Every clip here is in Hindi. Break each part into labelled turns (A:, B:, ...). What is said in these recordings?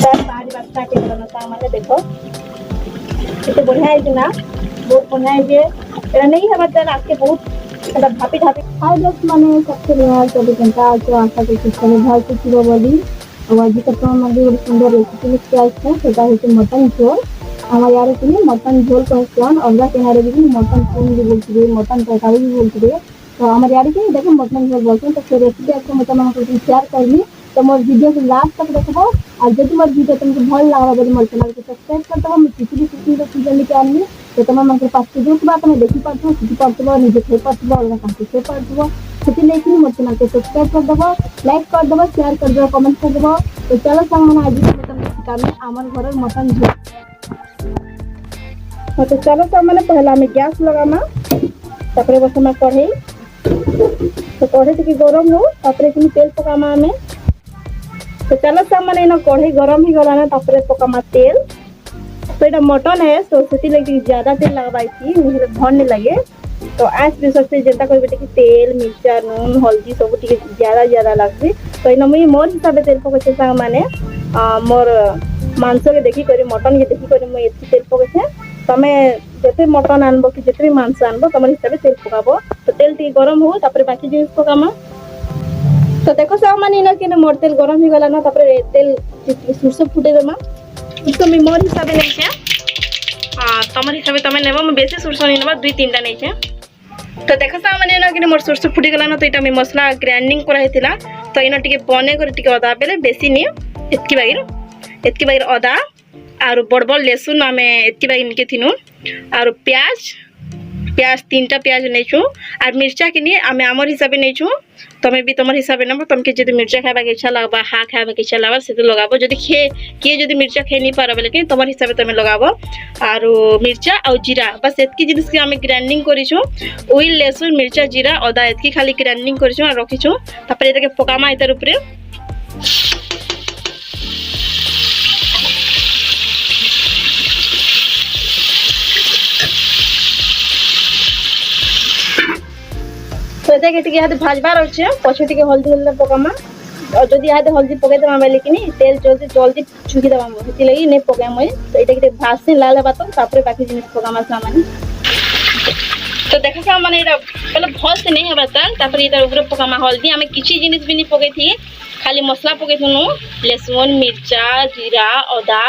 A: तार बाहरी बास्ता के बनाता हमारे देखो कितने बढ़िया है कि ना बहुत बढ़िया है जे एरा नहीं है मतलब आपके बहुत मतलब भापी भापी हाय दोस्त माने सबसे नया चली जनता जो आशा के किसी भाव से चिरो बोली और आज का तो मंदिर बड़ी सुंदर रेसिपी क्या है सेटा है मटन झोल हमारे यार के मटन झोल कहन अलगा किनारे भी मटन पूरी भी बोलते मटन तरकारी भी बोलते तो हमारे यार के देखो मटन झोल बोलते तो रेसिपी आपको मतलब शेयर करनी तो मोर वीडियो को लास्ट तक देखो और जब मोर वीडियो तुमको भल लगा बोली मोर चैनल को सब्सक्राइब कर दो मैं किसी भी सुंदर चीज लेके आनी तो तुम मन पास जो बात मैं देखी पार्थो सीखी पार्थो निजे थे पार्थो अलग कांटे से पार्थो से लेकिन मोर चैनल को सब्सक्राइब कर दो लाइक कर दो शेयर कर दो कमेंट कर दो तो चलो संग मैंने आज तुम सिखाने आमर घर मटन झोल तो चलो सब मैंने पहला मैं गैस लगाना तापर बसमा कढ़ई तो कढ़ई टिके गरम हो तापर तेल पकामा हमें तो चलो सब मैंने ना कढ़ई गरम ही गला ना तापर पकामा तेल तो ये मटन है तो से लगे ज्यादा तेल लगवाई थी भर नहीं लगे तो आज भी सबसे जनता कर बेटे कि तेल मिर्चा नून हल्दी सब ज्यादा ज्यादा लगती तो इन मुझे मोर हिसाब से तेल पकड़े सांग मैंने मोर मांस के देखी कर मटन के देखी कर मुझे तेल पकड़े तमें जिते मटन आनब कि जिते भी मांस आनब तुम हिसाब से तेल पकाब तो तेल टी गरम हो तापर बाकी जिन पकामा तो देखो सब मैंने कि मोर तेल गरम हो गला ना तापर तेल सुरस फुटे देमा उसको मैं मोर हिसाब से नहीं तुम हिसाब से तुम नेब मैं बेसी सुरस नहीं नेबा 2-3टा नहीं तो देखो सब मैंने कि मोर सुरस फुटी गला ना तो यहाँ मसला ग्राइंडिंग कराई तो इन टे बने कर अदा बेले बेसी नहीं एतकी बागिर अदा और बड़ बड़ लेसुन आम एतकी बागिर निके थीनु और प्याज 3टा प्याज नहीं और मिर्चा के नहीं आम आमर हिसाब से नहीं तुम्हें भी तुम हिसाब से नब तुमके जो मिर्चा खावा के इच्छा लगवा हाँ खावा के इच्छा लगवा से लगाब जो किए जो मिर्चा खाई नहीं पार बोले तुम हिसाब से तुम लगाब और मिर्चा और जीरा बस एतकी जिनिस आम ग्राइंडिंग करूँ ओइल लेसुन मिर्चा जीरा अदा एतकी खाली ग्राइंडिंग करूँ और रखीछूँ तापर ये पकामा इतार उपरे तो ये भाजबार अच्छे पछे टे हल्दी हल्दी पकामा और जब यहाँ हल्दी पकई देमा बोले कि तेल जल्दी जल्दी छुकी देवा से लगी नहीं पकाए मुझे तो ये भाजसे लाल हेबा तो बाकी जिन पकामा सामान तो देखा सा मैंने पहले भल से नहीं हेबा तापर ये ऊपर पकामा हल्दी आम किसी जिनिस भी नहीं पकई थी खाली मसला पकई थुनु लेसुन मिर्चा जीरा अदा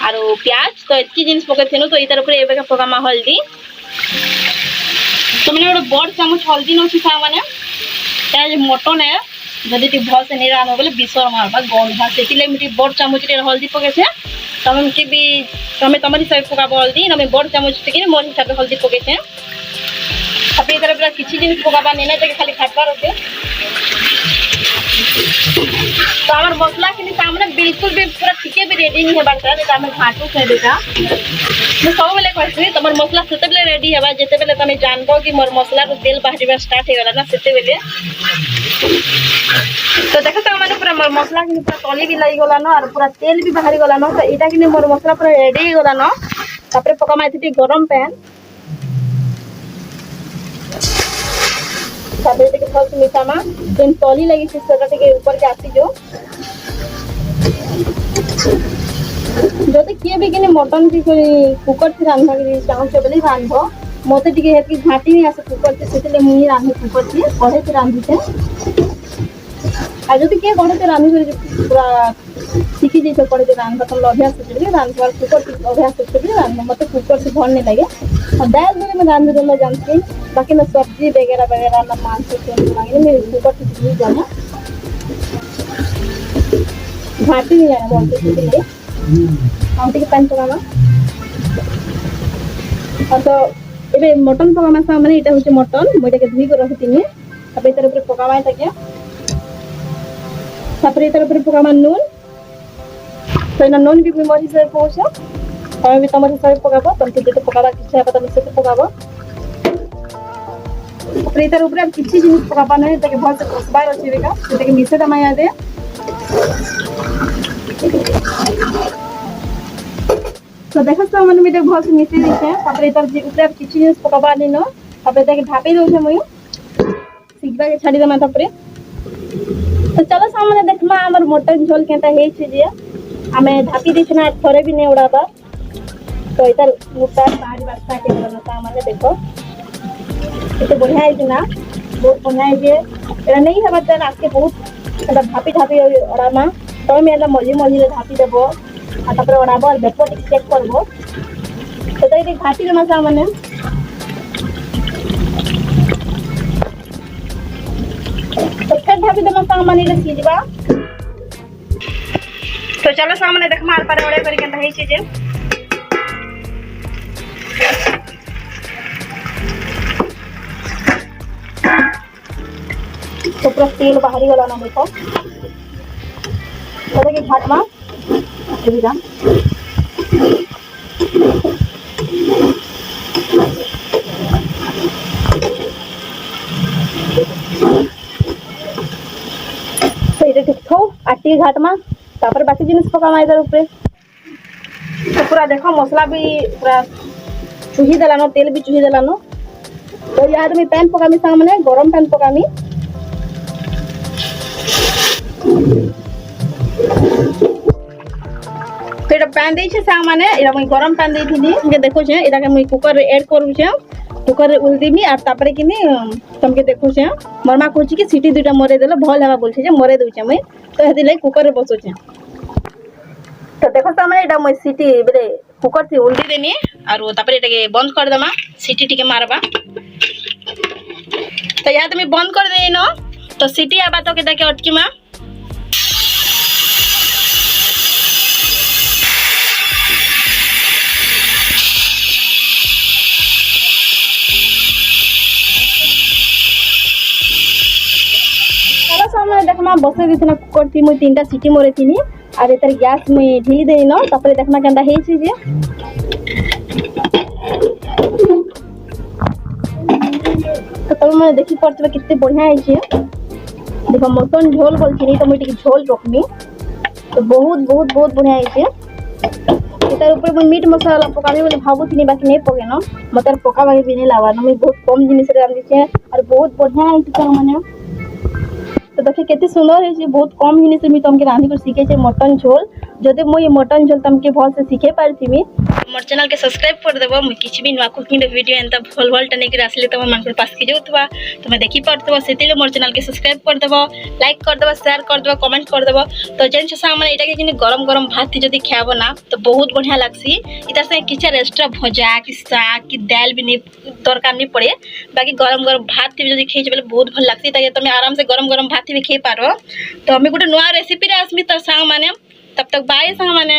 A: और प्याज तो एतकी जिनिस पकई थीनु तो इतार ऊपर एबे पकामा हल्दी तो मैंने गोटे बड़ चामच हल्दी नौची था मैंने मटन है जदि भल से नहीं रान बोले विष मारबा गंधा से बड़ चामच हल्दी पकड़े तुम भी तुम तुम हिसाब से पकाब हल्दी ना बड़ चामच टे मोर हिसाब से हल्दी पकड़े अब ये पूरा किसी जिन पकाबा नहीं ना खाली खाटबार होते तो आम मसला कि मैंने बिल्कुल भी पूरा टिके भी रेडी नहीं है आम घाटू से देता मैं सब बेले कहती तुम मसला से रेडी है जिते बेले तुम जानब कि मोर मसला तेल बाहर स्टार्ट हो गला ना से बेले तो देख मैंने पूरा मोर मसला कि पूरा तली भी लगी गला ना और पूरा तेल भी बाहरी गला ना तो यहाँ कि मोर मसला पूरा रेडी हो गला ना तापर पकामा ये गरम पैन भल से मिसामा जेन तली लगी से ऊपर के आसी जो जदि किए भी कि मटन की कुकर से रांधा चाहूचे बोले रांध मत टे घाटी नहीं आसे कुकर से मुझे रांधे कुकर से कढ़े से रांधि से आ जब किए कढ़े से रांधि पूरा शिखी जाइए कढ़े से रांधा तुम अभ्यास से रांधवार कुकर से अभ्यास से रांध मत कुकर से भल नहीं लगे और दाल में मैं रांध देना जानती बाकी ना सब्जी वगैरह वगैरह ना मांस मैं कुकर से नहीं जाना घाटी नहीं जाना बोलते हम टे पानी पकामा और तो ये मटन पकामा सा मैंने यहाँ हूँ मटन मुझे धुई कर रखी तापर इतार ऊपर पकामा तापर इतार ऊपर पकामा नून तो इन नून भी मोर हिसाब से पहुँच तुम भी तुम हिसाब से पकाब तुमको जो पकाबा इच्छा तुम से पकाब तापर इतार ऊपर किसी जिन पकाबा नहीं भल से कसबार अच्छे मिसे दमा याद तो देख मैंने भल से मिसे दीचे इतार ऊपर किसी जिन पकाबा नहीं न तापर ढापी दौचे मुझे सीखा के छाड़ी देमा तापर तो चलो सामने देखमा आमर मटन झोल केता हे छी जे आमे धापी दी ना थोड़े भी नहीं उड़ाबा तो इधर लुटा बाहर बास्ता के बना माने देखो इतने बढ़िया है ना बहुत बढ़िया है जे एरा नहीं है बता आज के बहुत एदा धापी धापी उड़ामा तो मैं एदा मझी मझी धापी देबो आ तापर उड़ाबो और बेपो चेक करबो तो ये घाटी के मसा माने तो फिर धापी दे मसा माने ले सीजबा तो चलो सामने देख मार पारे ओड़े करी केनता हे चीज तो पूरा तेल बाहरी वाला ना देखो तो देखिए घाट में सुविधा तो ये देखो आटी घाट में तापर बाकी जिनिस पका इधर ऊपर तो पूरा देखो मसला भी पूरा चुही देलानो तेल भी चुही देलानो तो याद में पैन पकामी सामने गरम पैन पकामी तो ये पैन दे सामने इरा मैं गरम पैन दे थी देखो छे इरा के मैं कुकर ऐड करू छे कुकर उल्दीमी और तापर कि तुमके देखो छे मरमा कहूँ कि सीटी दुटा मरे देले भल हवा बोल छे मरे दूचे मैं तो हेती लगे कुकर रे बसो छे तो देखो सामने इटा मैं सीटी बेले कुकर से उल्दी देनी और वो तापर इटा के बंद कर देमा सीटी टिके मारबा तो याद में बंद कर दे न तो सीटी आबा तो के अटकी मा सामने देखमा बसे दी ना कुकर थी मुई 3टा सीटी मरे थी और एतर गैस मुई ढीली देनी न तापर देखमा केनता हे छी जे तो तुम मैंने देखी पड़ते कितने बढ़िया है देखो मटन झोल बोल छी तो मुई झोल रखमी तो बहुत बहुत बहुत बढ़िया है इतार ऊपर मुई मीट मसाला पकाबी बोले भाबू थी बाकी नहीं पके न मतर पका बाकी भी नहीं लावा न मुई बहुत कम जिनिस रे रांधी छे और बहुत बढ़िया है तो माने तो देखिए केते सुंदर है बहुत कम जिनिस में तुमके रांधी कर सीखे छे मटन झोल जदि मुई मटन झोल तुमके भल से सीखे पारथिमी मोर चैनल के सब्सक्राइब कर देबो मुई किछ भी नवा कुकिंग वीडियो एंता भल भल टने के आसले तुम मन पास के जोतबा तुम देखि पारतबो सेतिले मोर चैनल के सब्सक्राइब कर देबो लाइक कर देबो शेयर कर देबो कमेंट कर देबो तो जेन सामने एटा के जिनि गरम गरम भात जदि खाबो ना तो बहुत बढ़िया लागसी इतार से किछर एक्स्ट्रा भजा कि साग कि दाल भी नहीं दरकार नहीं पड़े बाकी गरम गरम भात भी जदि खाइछ बेले बहुत भल लागसी ताकि तुम आराम से गरम गरम भात भी खाइ पारो तो हमें गोटे नया रेसिपी रे आसमी तो सांग माने तब तक बाय सांग माने।